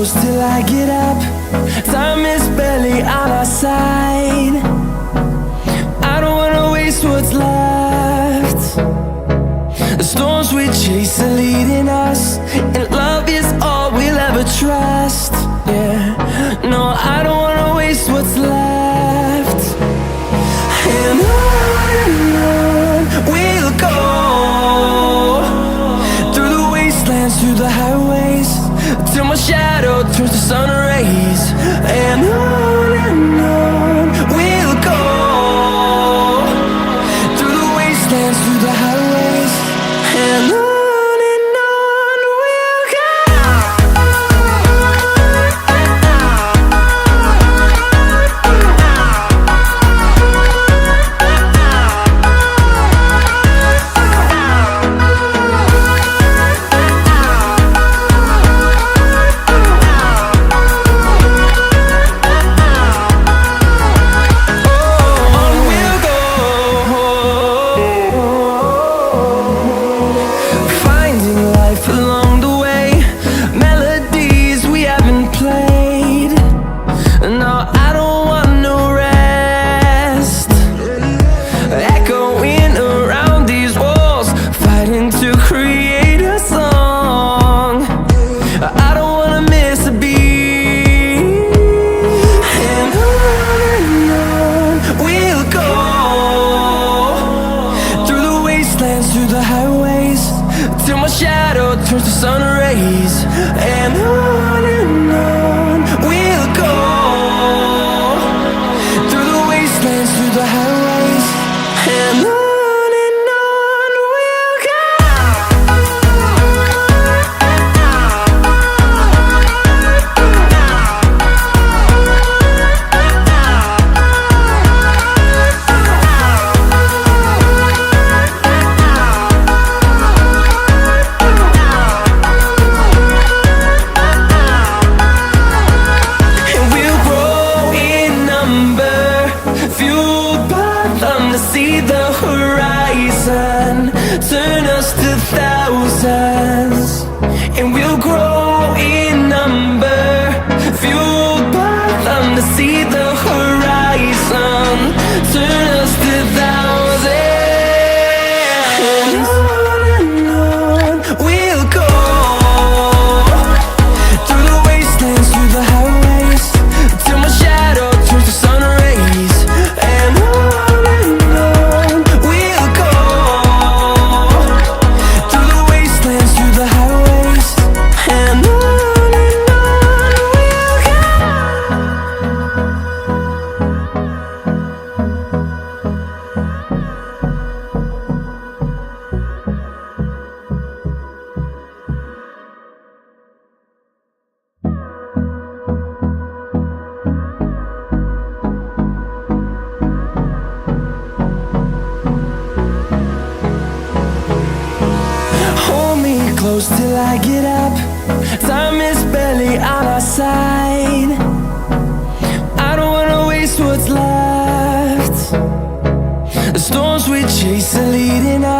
close till I get up. Time is barely on our side. I don't wanna waste what's left. The storms we chase are leading us, and love is all we'll ever trust. Yeah, no, I don't wanna waste what's left. And on we'll go, through the wastelands, through the highways, till my shadow turns to sun rays. And on we'll go, through the wastelands, through the highways, and on we'll go. Through the highways, till my shadow turns to sun rays. And on we'll go, through the wastelands, through the highways, and on we'll go. See the horizon turn us to thousands, and we'll grow in number, fueled by them. To see the horizon turn us to thousands, and on we'll go, through the wastelands, through the highways, till my shadow turns to sun rays. And close till I get up. Time is barely on our side. I don't wanna waste what's left. The storms we chase are leading us.